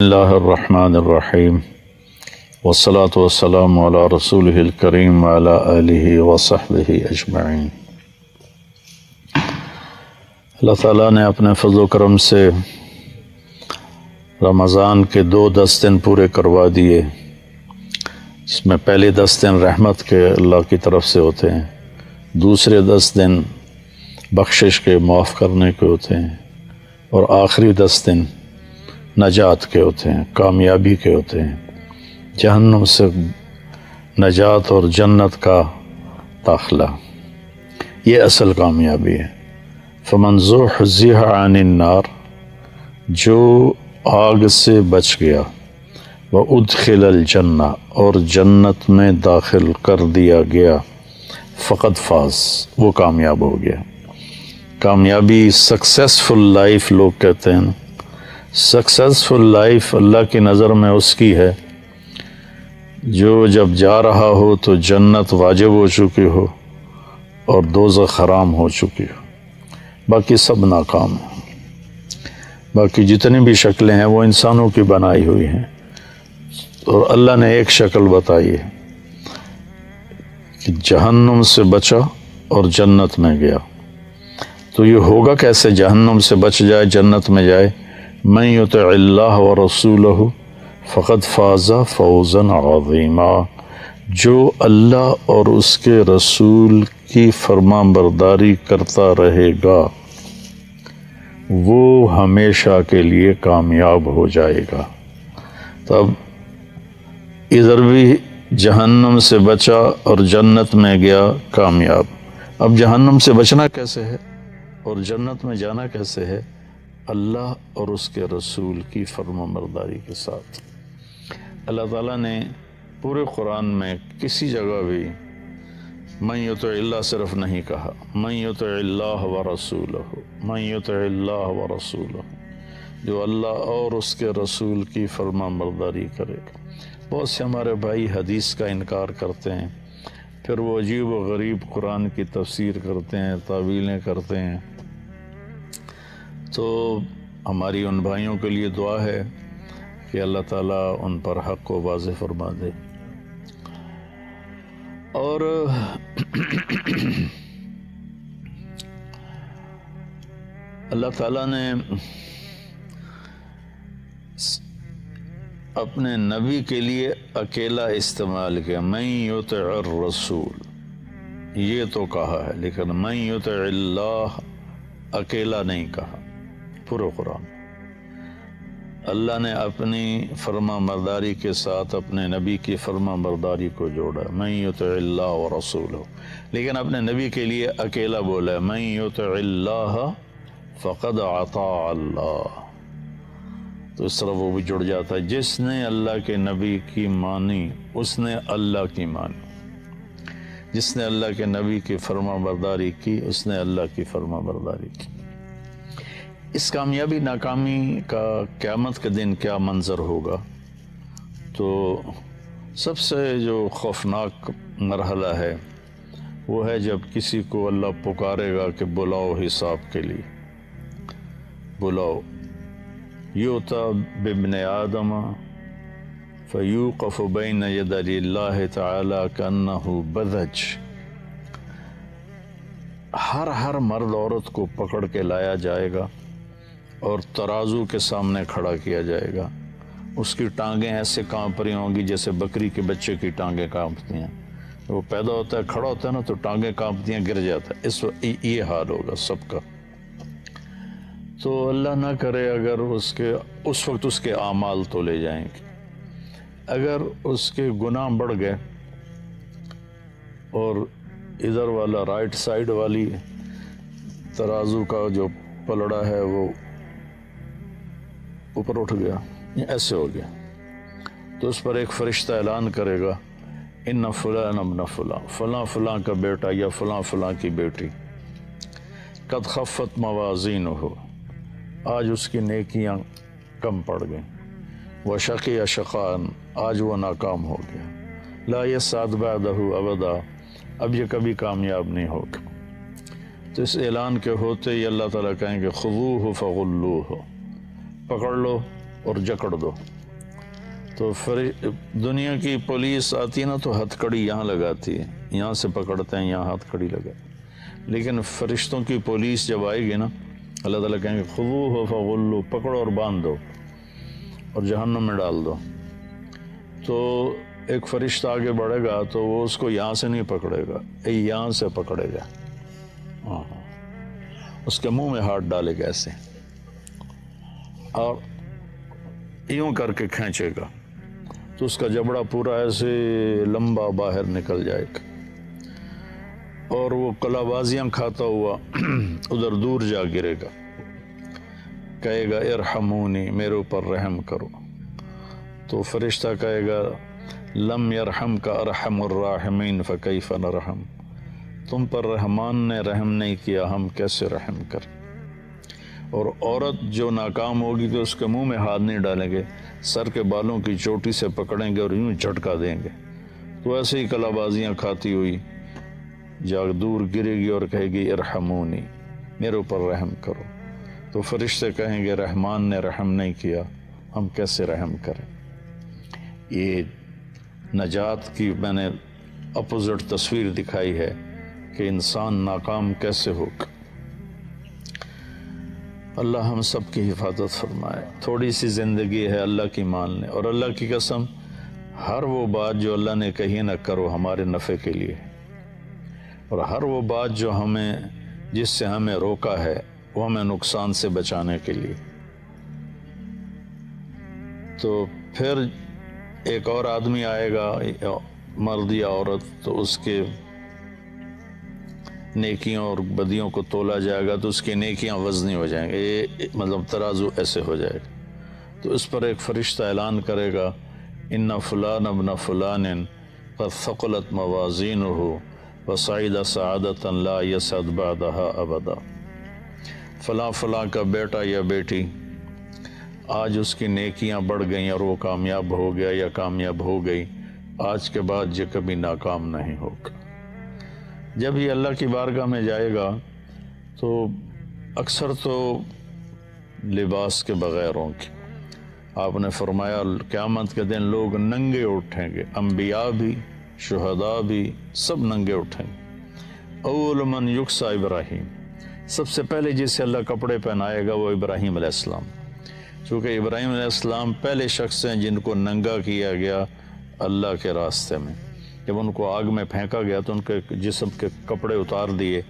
اللہ الرحمن الرحیم والصلاة والسلام علی رسولہ الکریم وعلی آلہ وصحبہ اجمعین۔ اللہ تعالیٰ نے اپنے فضل و کرم سے رمضان کے 10 دن پورے کروا دیے۔ اس میں پہلے 10 دن رحمت کے اللہ کی طرف سے ہوتے ہیں، دوسرے 10 دن بخشش کے معاف کرنے کے ہوتے ہیں، اور آخری 10 دن نجات کے ہوتے ہیں، کامیابی کے ہوتے ہیں، جہنم سے نجات اور جنت کا داخلہ۔ یہ اصل کامیابی ہے۔ فمن زحزح عن النار، جو آگ سے بچ گیا، وادخل الجنہ، اور جنت میں داخل کر دیا گیا، فقد فاز، وہ کامیاب ہو گیا۔ کامیابی سکسیسفل لائف لوگ کہتے ہیں۔ سکسیسفل لائف اللہ کی نظر میں اس کی ہے جو جب جا رہا ہو تو جنت واجب ہو چکی ہو اور دوزخ حرام ہو چکی ہو، باقی سب ناکام ہیں۔ باقی جتنی بھی شکلیں ہیں وہ انسانوں کی بنائی ہوئی ہیں، اور اللہ نے ایک شکل بتائی ہے کہ جہنم سے بچا اور جنت میں گیا۔ تو یہ ہوگا کیسے جہنم سے بچ جائے جنت میں جائے؟ من یطع اللہ ورسولہ فقد فاز فوزا عظیما، جو اللہ اور اس کے رسول کی فرما برداری کرتا رہے گا وہ ہمیشہ کے لیے کامیاب ہو جائے گا۔ تب ادھر بھی جہنم سے بچا اور جنت میں گیا، کامیاب۔ اب جہنم سے بچنا کیسے ہے اور جنت میں جانا کیسے ہے؟ اللہ اور اس کے رسول کی فرما برداری کے ساتھ۔ اللہ تعالیٰ نے پورے قرآن میں کسی جگہ بھی من یطع اللہ صرف نہیں کہا، من یطع اللہ ورسولہ، من یطع اللہ ورسولہ، جو اللہ اور اس کے رسول کی فرما برداری کرے گا۔ بہت سے ہمارے بھائی حدیث کا انکار کرتے ہیں، پھر وہ عجیب و غریب قرآن کی تفسیر کرتے ہیں، تعویلیں کرتے ہیں۔ تو ہماری ان بھائیوں کے لیے دعا ہے کہ اللہ تعالیٰ ان پر حق کو واضح فرما دے۔ اور اللہ تعالیٰ نے اپنے نبی کے لیے اکیلا استعمال کیا، من یطع الرسول، یہ تو کہا ہے، لیکن من یطع اللہ اکیلا نہیں کہا۔ پورے قرآن اللہ نے اپنی فرما برداری کے ساتھ اپنے نبی کی فرما برداری کو جوڑا، من یطع اللہ ورسولہ، لیکن اپنے نبی کے لیے اکیلا بولا، من یطع اللہ فقد اطاع اللہ۔ تو اس طرح وہ بھی جڑ جاتا ہے، جس نے اللہ کے نبی کی مانی اس نے اللہ کی مانی، جس نے اللہ کے نبی کی فرما برداری کی اس نے اللہ کی فرما برداری کی۔ اس کامیابی ناکامی کا قیامت کے دن کیا منظر ہوگا؟ تو سب سے جو خوفناک مرحلہ ہے وہ ہے جب کسی کو اللہ پکارے گا کہ بلاؤ حساب کے لیے، بلاؤ۔ یؤتی بابن آدم فیوقف بین یدی اللہ تعالی کانہ بذج، ہر مرد عورت کو پکڑ کے لایا جائے گا اور ترازو کے سامنے کھڑا کیا جائے گا۔ اس کی ٹانگیں ایسے کانپ رہی ہوں گی جیسے بکری کے بچے کی ٹانگیں کانپتی ہیں۔ وہ پیدا ہوتا ہے، کھڑا ہوتا ہے نا تو ٹانگیں کانپتی ہیں، گر جاتا ہے۔ یہ حال ہوگا سب کا۔ تو اللہ نہ کرے اگر اس وقت اس کے اعمال تولے جائیں گے، اگر اس کے گناہ بڑھ گئے اور ادھر والا رائٹ سائڈ والی ترازو کا جو پلڑا ہے وہ اوپر اٹھ گیا، ایسے ہو گیا، تو اس پر ایک فرشتہ اعلان کرے گا، ان فلان ابن فلاں، فلاں فلاں کا بیٹا یا فلاں فلاں کی بیٹی، قد خفت موازینہ، آج اس کی نیکیاں کم پڑ گئیں، وشقی شقاء، آج وہ ناکام ہو گیا، لا یسعد بعدہ ابدا، اب یہ کبھی کامیاب نہیں ہوگا۔ تو اس اعلان کے ہوتے ہی اللہ تعالیٰ کہیں گے خذوہ فغلوہ، پکڑ لو اور جکڑ دو. تو دنیا کی پولیس آتی ہے نا تو ہتھ کڑی یہاں لگاتی ہے، یہاں سے پکڑتے ہیں، یہاں ہتھ کڑی لگا. لیکن فرشتوں کی پولیس جب آئے گی نا، اللہ تعالیٰ کہیں گے خذوہ فغلو، پکڑو اور باندھ دو اور جہنم میں ڈال دو. تو ایک فرشتہ آگے بڑھے گا تو وہ اس کو یہاں سے نہیں پکڑے گا، یہاں سے پکڑے گا، اس کے منہ میں ہاتھ ڈالے گا ایسے اور یوں کر کے کھینچے گا تو اس کا جبڑا پورا ایسے لمبا باہر نکل جائے گا اور وہ کلا بازیاں کھاتا ہوا ادھر دور جا گرے گا. کہے گا ارحمونی، میرے اوپر رحم کرو. تو فرشتہ کہے گا لم یرحم کا ارحم الراحمین فکیف نرحم، تم پر رحمان نے رحم نہیں کیا، ہم کیسے رحم کریں. اور عورت جو ناکام ہوگی تو اس کے منہ میں ہاتھ نہیں ڈالیں گے، سر کے بالوں کی چوٹی سے پکڑیں گے اور یوں جھٹکا دیں گے. تو ایسے ہی کلا بازیاں کھاتی ہوئی جا دور گرے گی اور کہے گی ارحمونی، میرے اوپر رحم کرو. تو فرشتے کہیں گے رحمان نے رحم نہیں کیا، ہم کیسے رحم کریں. یہ نجات کی میں نے اپوزٹ تصویر دکھائی ہے کہ انسان ناکام کیسے ہوگا. اللہ ہم سب کی حفاظت فرمائے. تھوڑی سی زندگی ہے، اللہ کی مان لیں. اور اللہ کی قسم، ہر وہ بات جو اللہ نے کہی نہ کرو ہمارے نفع کے لیے، اور ہر وہ بات جو جس سے ہمیں روکا ہے وہ ہمیں نقصان سے بچانے کے لیے. تو پھر ایک اور آدمی آئے گا، مرد یا عورت، تو اس کے نیکیوں اور بدیوں کو تولا جائے گا تو اس کی نیکیاں وزنی ہو جائیں گے، مطلب ترازو ایسے ہو جائے گا. تو اس پر ایک فرشتہ اعلان کرے گا ان فلان ابن فلان قد ثقلت موازینہ وصعد سعادۃ لا یسعد بعدها ابدا. فلاں فلاں کا بیٹا یا بیٹی آج اس کی نیکیاں بڑھ گئیں اور وہ کامیاب ہو گیا یا کامیاب ہو گئی، آج کے بعد یہ کبھی ناکام نہیں ہوگا. جب یہ اللہ کی بارگاہ میں جائے گا تو اکثر تو لباس کے بغیر ہوں گے. آپ نے فرمایا قیامت کے دن لوگ ننگے اٹھیں گے، انبیاء بھی، شہداء بھی، سب ننگے اٹھیں گے. اول من یکسا ابراہیم، سب سے پہلے جسے اللہ کپڑے پہنائے گا وہ ابراہیم علیہ السلام، چونکہ ابراہیم علیہ السلام پہلے شخص ہیں جن کو ننگا کیا گیا اللہ کے راستے میں. جب ان کو آگ میں پھینکا گیا تو ان کے جسم کے کپڑے اتار دیے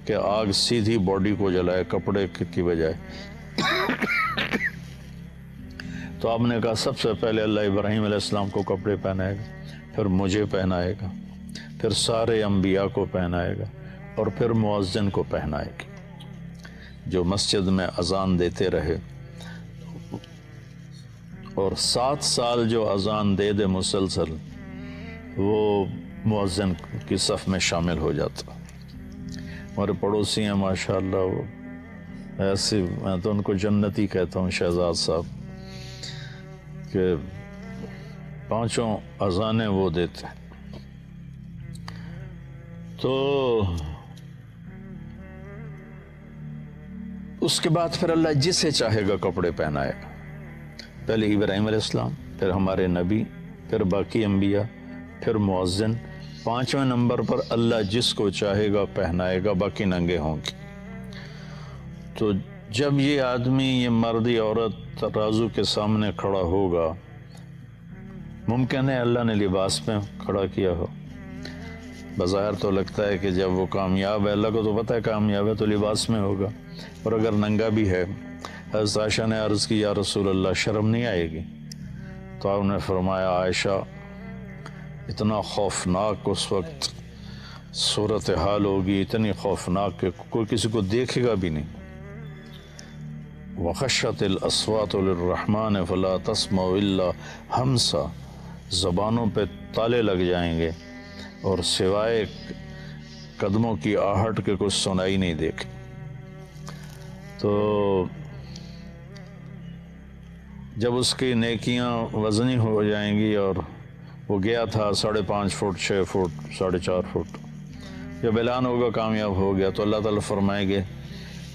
کہ آگ سیدھی باڈی کو جلائے کپڑے کی بجائے. تو آپ نے کہا سب سے پہلے اللہ ابراہیم علیہ السلام کو کپڑے پہنائے گا، پھر مجھے پہنائے گا، پھر سارے انبیاء کو پہنائے گا، اور پھر مؤذن کو پہنائے گا جو مسجد میں اذان دیتے رہے. اور 7 سال جو اذان دے مسلسل، وہ مؤذن کی صف میں شامل ہو جاتا. ہمارے پڑوسی ہیں ماشاءاللہ، وہ ایسے، میں تو ان کو جنتی کہتا ہوں، شہزاد صاحب، کہ 5 اذانیں وہ دیتے ہیں. تو اس کے بعد پھر اللہ جسے چاہے گا کپڑے پہنائے گا. پہلے ابراہیم علیہ السلام، پھر ہمارے نبی، پھر باقی انبیاء، پھر مؤذن. 5ویں نمبر پر اللہ جس کو چاہے گا پہنائے گا، باقی ننگے ہوں گے. تو جب یہ آدمی، یہ مرد یا عورت ترازو کے سامنے کھڑا ہوگا، ممکن ہے اللہ نے لباس میں کھڑا کیا ہو. بظاہر تو لگتا ہے کہ جب وہ کامیاب ہے، اللہ کو تو پتہ ہے کامیاب ہے، تو لباس میں ہوگا. اور اگر ننگا بھی ہے، حضرت عائشہ نے عرض کی یا رسول اللہ شرم نہیں آئے گی؟ تو آپ نے فرمایا عائشہ، اتنا خوفناک اس وقت صورتحال ہوگی، اتنی خوفناک کہ کوئی کسی کو دیکھے گا بھی نہیں. وَخَشَّتِ الْأَصْوَاتُ لِلرَّحْمَنِ فَلَا تَسْمَعُ إِلَّا ہمسا، زبانوں پہ تالے لگ جائیں گے اور سوائے قدموں کی آہٹ کے کچھ سنائی نہیں دے گی. تو جب اس کی نیکیاں وزنی ہو جائیں گی، اور وہ گیا تھا 5.5 فٹ، 6 فٹ، 4.5 فٹ، جب اعلان ہوگا کامیاب ہو گیا، تو اللہ تعالیٰ فرمائیں گے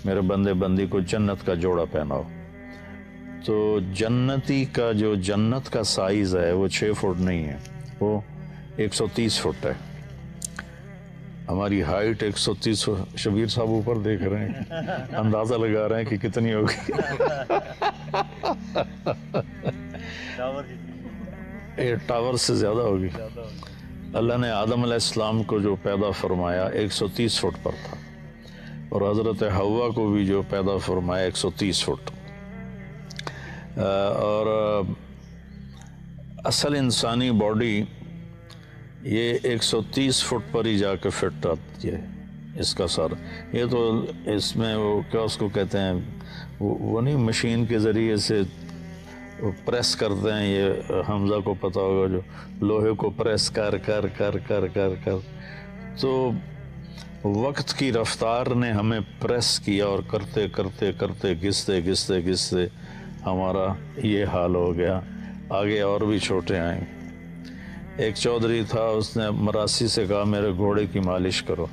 میرے بندے بندی کو جنت کا جوڑا پہناؤ. تو جنتی کا جو جنت کا سائز ہے وہ 6 فٹ نہیں ہے، وہ 130 فٹ ہے. ہماری ہائٹ 130. شبیر صاحب اوپر دیکھ رہے ہیں، اندازہ لگا رہے ہیں کہ کتنی ہوگی. یہ ٹاور سے زیادہ ہوگی. اللہ نے آدم علیہ السلام کو جو پیدا فرمایا 130 فٹ پر تھا، اور حضرت حوا کو بھی جو پیدا فرمایا 130 فٹ. اور اصل انسانی باڈی یہ 130 فٹ پر ہی جا کے فٹ آتی ہے. اس کا سر یہ تو اس میں وہ کیا اس کو کہتے ہیں، وہ نہیں مشین کے ذریعے سے پریس کرتے ہیں، یہ حمزہ کو پتہ ہوگا، جو لوہے کو پریس کر کر کر کر کر کر تو وقت کی رفتار نے ہمیں پریس کیا، اور کرتے کرتے کرتے گھستے گھستے گھستے ہمارا یہ حال ہو گیا. آگے اور بھی چھوٹے آئیں. ایک چودھری تھا، اس نے مراسی سے کہا میرے گھوڑے کی مالش کرو.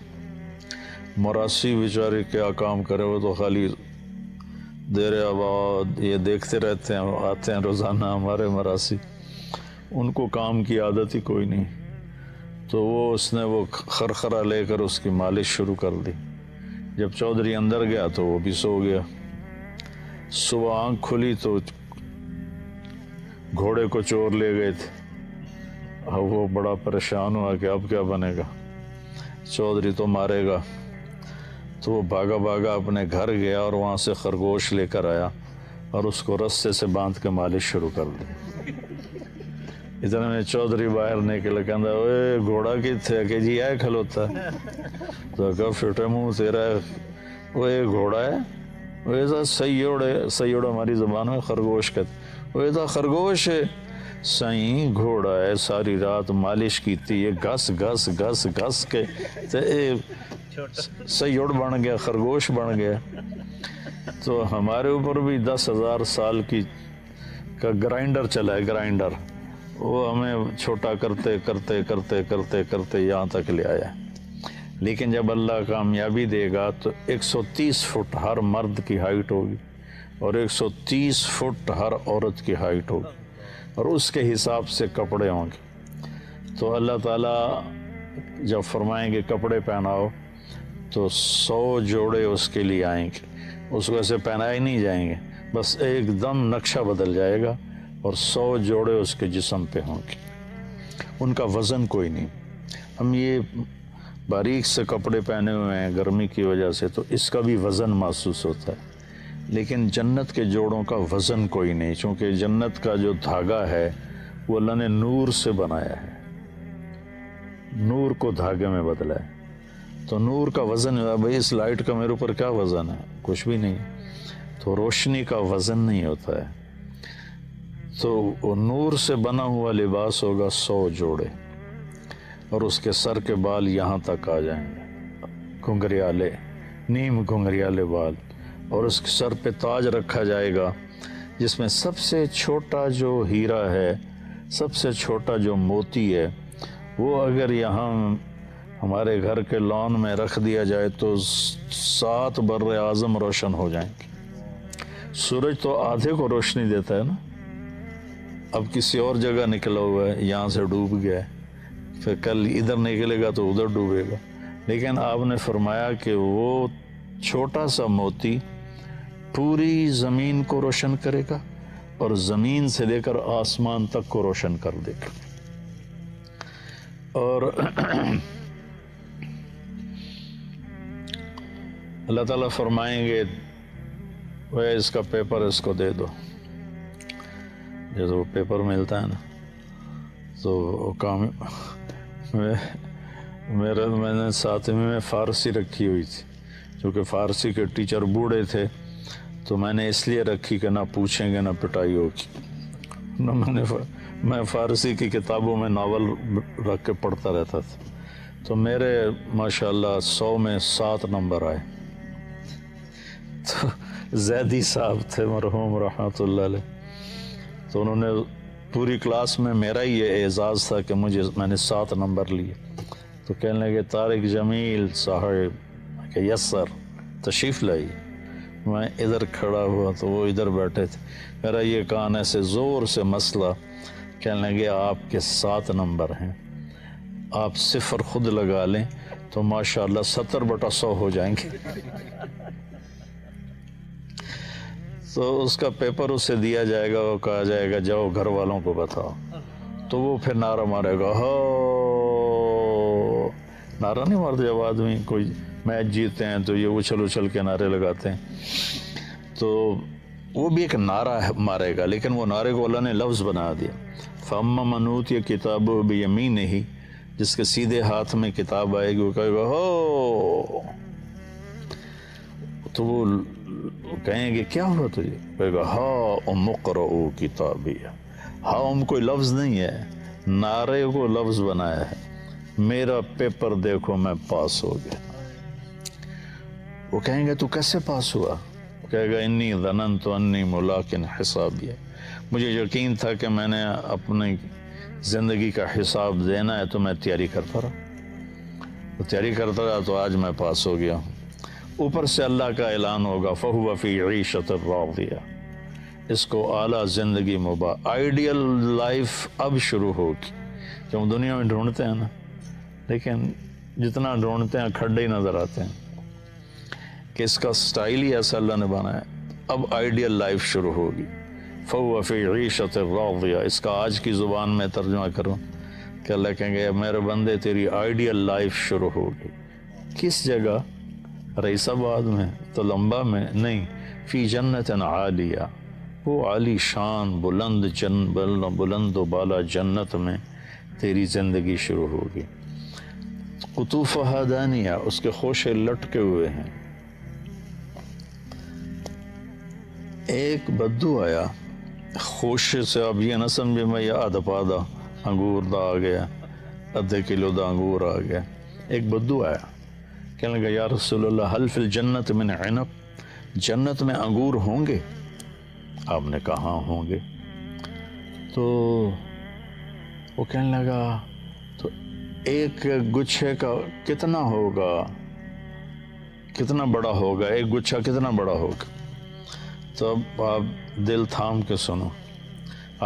مراسی بیچارے کیا کام کرے، وہ تو خالی دیر آباد یہ دیکھتے رہتے ہیں، آتے ہیں روزانہ ہمارے مراسی، ان کو کام کی عادت ہی کوئی نہیں. تو اس نے وہ خرخرہ لے کر اس کی مالش شروع کر دی. جب چودھری اندر گیا تو وہ بھی سو گیا. صبح آنکھ کھلی تو گھوڑے کو چور لے گئے تھے. اب وہ بڑا پریشان ہوا کہ اب کیا بنے گا، چودھری تو مارے گا. تو وہ بھاگا بھاگا اپنے گھر گیا اور وہاں سے خرگوش لے کر آیا اور اس کو رسے سے باندھ کے مالش شروع کر دی. اتنے میں چودھری باہر نکل کہندا اوے گھوڑا کتھے کہ جی ہے کھلوتا ہے. تو کہا فٹے منہ تیرا وہ یہ گھوڑا ہے، وہ ایسا سیوڑ ہے، سیوڑ ہماری زبان میں خرگوش کہتے، وہ ایسا خرگوش ہے. سائیں گھوڑا ہے، ساری رات مالش کیتی ہے، گھس گھس گھس گھس کے سیوڑ بن گیا، خرگوش بن گیا. تو ہمارے اوپر بھی 10,000 سال کا گرائنڈر چلا ہے، گرائنڈر، وہ ہمیں چھوٹا کرتے کرتے کرتے کرتے کرتے یہاں تک لے آیا. لیکن جب اللہ کامیابی دے گا تو 130 فٹ ہر مرد کی ہائٹ ہوگی اور 130 فٹ ہر عورت کی ہائٹ ہوگی، اور اس کے حساب سے کپڑے ہوں گے. تو اللہ تعالیٰ جب فرمائیں گے کپڑے پہناؤ تو 100 جوڑے اس کے لیے آئیں گے. اس کو ایسے پہنائے نہیں جائیں گے، بس ایک دم نقشہ بدل جائے گا اور 100 جوڑے اس کے جسم پہ ہوں گے. ان کا وزن کوئی نہیں. ہم یہ باریک سے کپڑے پہنے ہوئے ہیں گرمی کی وجہ سے تو اس کا بھی وزن محسوس ہوتا ہے، لیکن جنت کے جوڑوں کا وزن کوئی نہیں، چونکہ جنت کا جو دھاگا ہے وہ اللہ نے نور سے بنایا ہے، نور کو دھاگے میں بدلا ہے. تو نور کا وزن ہے، بھائی اس لائٹ کا میرے اوپر کیا وزن ہے، کچھ بھی نہیں. تو روشنی کا وزن نہیں ہوتا ہے. تو وہ نور سے بنا ہوا لباس ہوگا 100 جوڑے، اور اس کے سر کے بال یہاں تک آ جائیں گے، گھنگریالے، نیم گھنگریالے بال. اور اس کے سر پہ تاج رکھا جائے گا جس میں سب سے چھوٹا جو ہیرا ہے، سب سے چھوٹا جو موتی ہے، وہ اگر یہاں ہمارے گھر کے لان میں رکھ دیا جائے تو 7 بر اعظم روشن ہو جائیں گے. سورج تو آدھے کو روشنی دیتا ہے نا، اب کسی اور جگہ نکلا ہوا ہے، یہاں سے ڈوب گیا ہے، پھر کل ادھر نکلے گا تو ادھر ڈوبے گا. لیکن آپ نے فرمایا کہ وہ چھوٹا سا موتی پوری زمین کو روشن کرے گا اور زمین سے لے کر آسمان تک کو روشن کر دے گا. اور اللہ تعالیٰ فرمائیں گے وہ اس کا پیپر اس کو دے دو. جیسے وہ پیپر ملتا ہے نا تو وہ کام میں نے ساتویں میں فارسی رکھی ہوئی تھی، چونکہ فارسی کے ٹیچر بوڑھے تھے تو میں نے اس لیے رکھی کہ نہ پوچھیں گے نہ پٹائی ہوگی. نہ میں فارسی کی کتابوں میں ناول رکھ کے پڑھتا رہتا تھا. تو میرے ماشاءاللہ 100 میں 7 نمبر آئے. تو زیدی صاحب تھے مرحوم رحمۃ اللہ علیہ، تو انہوں نے پوری کلاس میں میرا ہی یہ اعزاز تھا کہ میں نے 7 نمبر لیے. تو کہنے لگے طارق جمیل صاحب کہ یس سر تشریف لائیے. میں ادھر کھڑا ہوا تو وہ ادھر بیٹھے تھے. میرا یہ کان ایسے زور سے مسئلہ. کہنے لگے آپ کے 7 نمبر ہیں, آپ 0 خود لگا لیں تو ماشاءاللہ 70/100 ہو جائیں گے. تو اس کا پیپر اسے دیا جائے گا, وہ کہا جائے گا جاؤ گھر والوں کو بتاؤ, تو وہ پھر نعرہ مارے گا. ہو نعرہ نہیں مارتے جب آدمی کوئی میچ جیتے ہیں تو یہ اچھل اچھل کے نعرے لگاتے ہیں, تو وہ بھی ایک نعرہ مارے گا, لیکن وہ نعرے کو اللہ نے لفظ بنا دیا. فَأَمَّا مَنْ أُوتِيَ كِتَابَهُ بِيَمِينِهِ, جس کے سیدھے ہاتھ میں کتاب آئے گی وہ کہے گا ہو, تو وہ کہیں گے کیا ہوا تجھے؟ کہے گا ہا اقرؤوا کتابیہ. ہا کوئی لفظ نہیں ہے, نعرے کو لفظ بنایا ہے. میرا پیپر دیکھو میں پاس ہو گیا. وہ کہیں گے تو کیسے پاس ہوا؟ کہے گا انی ظننت انی ملاق حسابیہ, مجھے یقین تھا کہ میں نے اپنی زندگی کا حساب دینا ہے تو میں تیاری کرتا رہا, تیاری کرتا رہا تو آج میں پاس ہو گیا ہوں. اوپر سے اللہ کا اعلان ہوگا فَهُوَ فِي عِيشَةٍ رَاضِيَةٍ, اس کو اعلیٰ زندگی آئیڈیل لائف اب شروع ہوگی. جو ہم دنیا میں ڈھونڈتے ہیں نا, لیکن جتنا ڈھونڈتے ہیں کھڈے ہی نظر آتے ہیں کہ اس کا سٹائل ہی ایسا اللہ نے بنایا. اب آئیڈیل لائف شروع ہوگی. فَهُوَ فِي عِيشَةٍ رَاضِيَةٍ, اس کا آج کی زبان میں ترجمہ کروں کہ اللہ کہیں گے میرے بندے تیری آئیڈیل لائف شروع ہوگی. کس جگہ؟ رئیس آباد میں, تلمبا میں نہیں, فی جنت عالیہ, وہ عالی شان بلند و بالا جنت میں تیری زندگی شروع ہوگی. قطوفہا دانیہ, اس کے خوشے لٹکے ہوئے ہیں. ایک بدو آیا خوشے سے, اب یہ نہ سمجھے میں یہ آدھا پادہ انگور دا آ گیا, آدھے کلو دا انگور آ گیا. ایک بدو آیا, کہنے لگا یا رسول اللہ حل فی الجنت من عنب, جنت میں انگور ہوں گے؟ آپ نے کہا ہاں ہوں گے. تو وہ کہنے لگا تو ایک گچھے کا کتنا ہوگا, کتنا بڑا ہوگا, ایک گچھا کتنا بڑا ہوگا؟ تو اب آپ دل تھام کے سنو.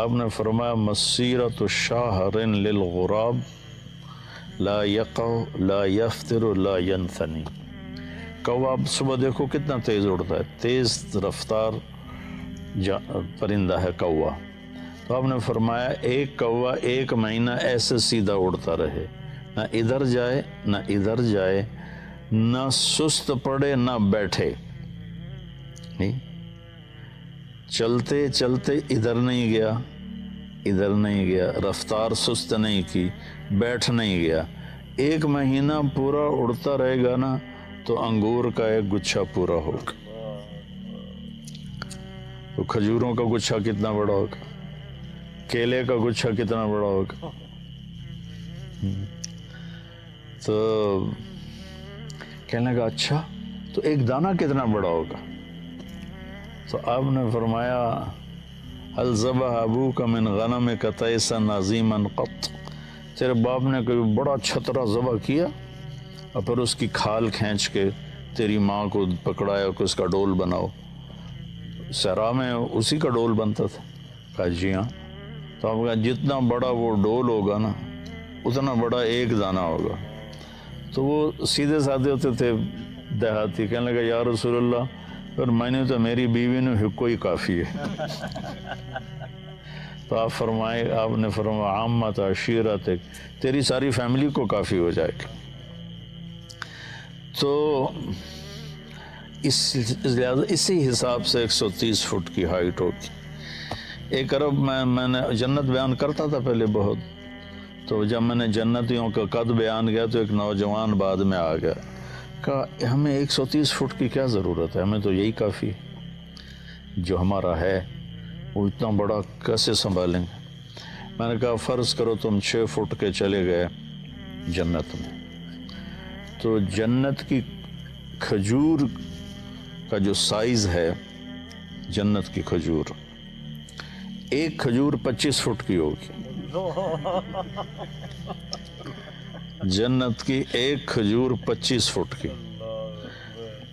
آپ نے فرمایا مسیرۃ شہر للغراب لا یقع لا یفتر لا ینثنی. کوا صبح دیکھو کتنا تیز اڑتا ہے, تیز رفتار پرندہ ہے کوا. تو آپ نے فرمایا ایک کوا 1 مہینہ ایسے سیدھا اڑتا رہے, نہ ادھر جائے نہ ادھر جائے, نہ سست پڑے نہ بیٹھے, نہیں چلتے چلتے ادھر نہیں گیا ادھر نہیں گیا, رفتار سست نہیں کی, بیٹھ نہیں گیا. 1 مہینہ پورا اڑتا رہے گا نا تو انگور کا ایک گچھا پورا ہوگا. تو کھجوروں کا گچھا کتنا بڑا ہوگا, کیلے کا گچھا کتنا بڑا ہوگا. تو کہنے لگا اچھا تو ایک دانہ کتنا بڑا ہوگا؟ تو آپ نے فرمایا هل ذبح ابوک من غنمک تیسا عظیما قط, تیرے باپ نے کوئی بڑا چھترا ذبح کیا اور پھر اس کی کھال کھینچ کے تیری ماں کو پکڑایا کہ اس کا ڈول بناؤ؟ صحرا میں اسی کا ڈول بنتا تھا. کہا جی ہاں. تو آپ کہا جتنا بڑا وہ ڈول ہوگا نا اتنا بڑا ایک دانہ ہوگا. تو وہ سیدھے سادھے ہوتے تھے دیہاتی, کہنے لگا یا رسول اللہ اور میں نے تو میری بیوی نے کوئی کافی ہے. تو آپ فرمائے, آپ نے فرمایا عامت عشیرتک, تیری ساری فیملی کو کافی ہو جائے گا. تو اسی حساب سے 130 فٹ کی ہائٹ ہوگی. 1 ارب میں نے جنت بیان کرتا تھا پہلے بہت, تو جب میں نے جنتیوں کا قد بیان کیا تو ایک نوجوان بعد میں آ گیا, کہا ہمیں 130 فٹ کی کیا ضرورت ہے, ہمیں تو یہی کافی ہے, جو ہمارا ہے وہ اتنا بڑا کیسے سنبھالیں گے. میں نے کہا فرض کرو تم 6 فٹ کے چلے گئے جنت میں, تو جنت کی کھجور کا جو سائز ہے, جنت کی کھجور, ایک کھجور 25 فٹ کی ہوگی. جنت کی ایک کھجور 25 فٹ کی.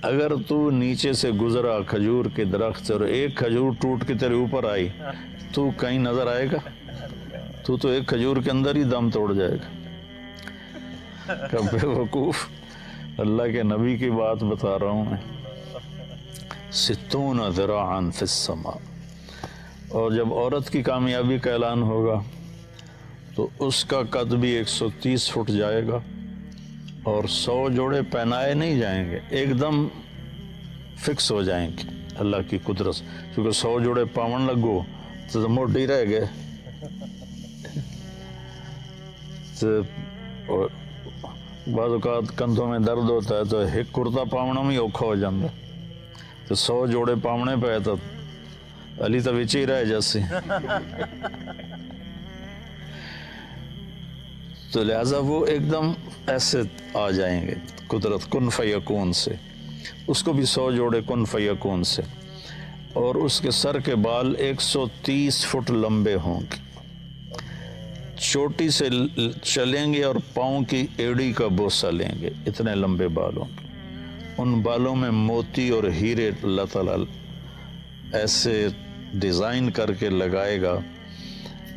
اگر تو نیچے سے گزرا کھجور کے درخت سے اور ایک کھجور ٹوٹ کے تیرے اوپر آئی تو کہیں نظر آئے گا؟ تو ایک کھجور کے اندر ہی دم توڑ جائے گا. بے وقوف، اللہ کے نبی کی بات بتا رہا ہوں میں. 60 ذراعا فی السماء. اور جب عورت کی کامیابی کا اعلان ہوگا تو اس کا قد بھی 130 فٹ جائے گا اور 100 جوڑے پہنائے نہیں جائیں گے، ایک دم فکس ہو جائیں گے اللہ کی قدرت. کیونکہ 100 جوڑے پاون لگو تو موٹی رہ گئے. بعض اوقات کندھوں میں درد ہوتا ہے تو ایک کرتا پاونا میں اوکھا ہو جاتا. تو 100 جوڑے پاونے پہ تو علی تو وچ ہی رہ جیسے. تو لہذا وہ ایک دم ایسے آ جائیں گے قدرت کن فیکون سے. اس کو بھی 100 جوڑے کن فیکون سے. اور اس کے سر کے بال 130 فٹ لمبے ہوں گے. چوٹی سے چلیں گے اور پاؤں کی ایڑی کا بوسہ لیں گے، اتنے لمبے بالوں کے. ان بالوں میں موتی اور ہیرے اللہ تعالیٰ ایسے ڈیزائن کر کے لگائے گا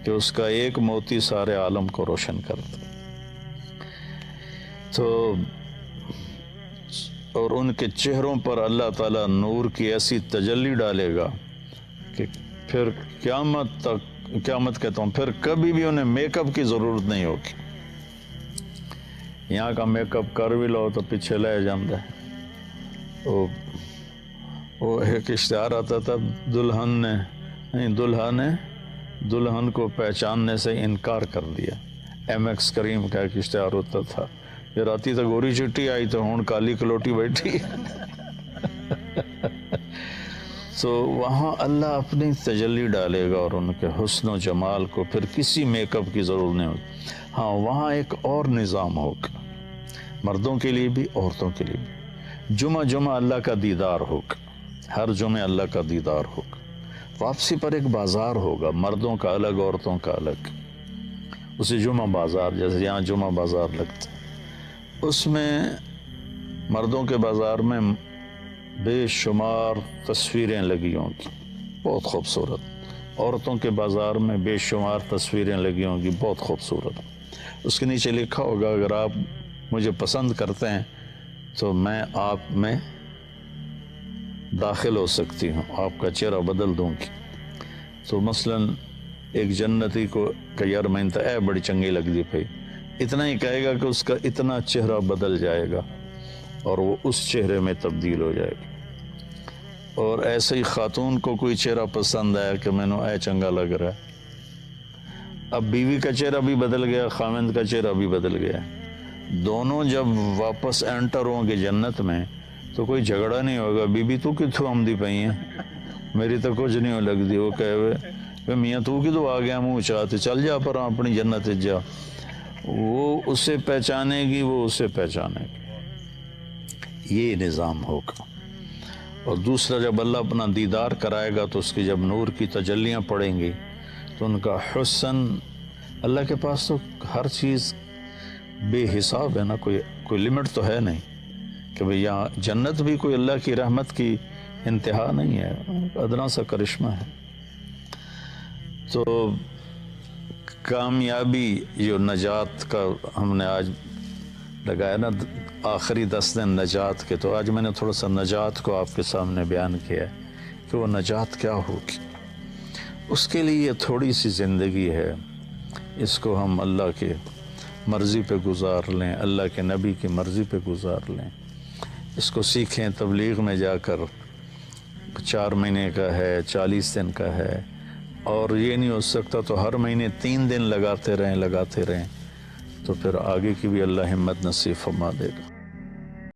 کہ اس کا ایک موتی سارے عالم کو روشن کرتا. تو اور ان کے چہروں پر اللہ تعالیٰ نور کی ایسی تجلی ڈالے گا کہ پھر قیامت کہتا ہوں پھر کبھی بھی انہیں میک اپ کی ضرورت نہیں ہوگی. یہاں کا میک اپ کر بھی لو تو پیچھے لے جاتا ہے. وہ ایک اشتہار آتا تھا، دلہن کو پہچاننے سے انکار کر دیا. ایم ایکس کریم کا ایک اشتہار ہوتا تھا، یہ راتی تو گوری چٹی آئی تو ہون کالی کلوٹی بیٹھی. تو وہاں اللہ اپنی تجلی ڈالے گا اور ان کے حسن و جمال کو پھر کسی میک اپ کی ضرورت نہیں ہوگی. ہاں وہاں ایک اور نظام ہوگا، مردوں کے لیے بھی عورتوں کے لیے بھی. جمعہ اللہ کا دیدار ہوگا، ہر جمعہ اللہ کا دیدار ہوگا. واپسی پر ایک بازار ہوگا، مردوں کا الگ عورتوں کا الگ. اسے جمعہ بازار، جیسے یہاں جمعہ بازار لگتا ہے. اس میں مردوں کے بازار میں بے شمار تصویریں لگی ہوں گی بہت خوبصورت. عورتوں کے بازار میں بے شمار تصویریں لگی ہوں گی بہت خوبصورت. اس کے نیچے لکھا ہوگا اگر آپ مجھے پسند کرتے ہیں تو میں آپ میں داخل ہو سکتی ہوں، آپ کا چہرہ بدل دوں گی. تو مثلاً ایک جنتی کو کہ یار میں تو بڑی چنگی لگ دی پئی، اتنا ہی کہے گا کہ اس کا اتنا چہرہ بدل جائے گا اور وہ اس چہرے میں تبدیل ہو جائے گا. اور ایسے ہی خاتون کو کوئی چہرہ پسند آیا کہ میں نے چنگا لگ رہا ہے، اب بیوی کا چہرہ بھی بدل گیا، خاوند کا چہرہ بھی بدل گیا. دونوں جب واپس انٹر ہوں گے جنت میں تو کوئی جھگڑا نہیں ہوگا. بی بی تو کتوں آمدی پئی ہیں، میری تو کچھ نہیں ہو لگتی. وہ کہے میاں تو کتوں آ گیا منہ چاہتے، چل جا پر اپنی جنت جا. وہ اسے پہچانے گی، وہ اسے پہچانے گی. یہ نظام ہوگا. اور دوسرا جب اللہ اپنا دیدار کرائے گا تو اس کی جب نور کی تجلیاں پڑیں گی تو ان کا حسن، اللہ کے پاس تو ہر چیز بے حساب ہے نا، کوئی لمٹ تو ہے نہیں کہ بھئی یہاں جنت بھی کوئی اللہ کی رحمت کی انتہا نہیں ہے، ادنا سا کرشمہ ہے. تو کامیابی جو نجات کا ہم نے آج لگایا نا، آخری 10 دن نجات کے، تو آج میں نے تھوڑا سا نجات کو آپ کے سامنے بیان کیا ہے کہ وہ نجات کیا ہوگی. اس کے لیے یہ تھوڑی سی زندگی ہے، اس کو ہم اللہ کے مرضی پہ گزار لیں، اللہ کے نبی کی مرضی پہ گزار لیں. اس کو سیکھیں. تبلیغ میں جا کر 4 مہینے کا ہے، 40 دن کا ہے، اور یہ نہیں ہو سکتا تو ہر مہینے 3 دن لگاتے رہیں تو پھر آگے کی بھی اللہ ہمت نصیب فرما دے گا.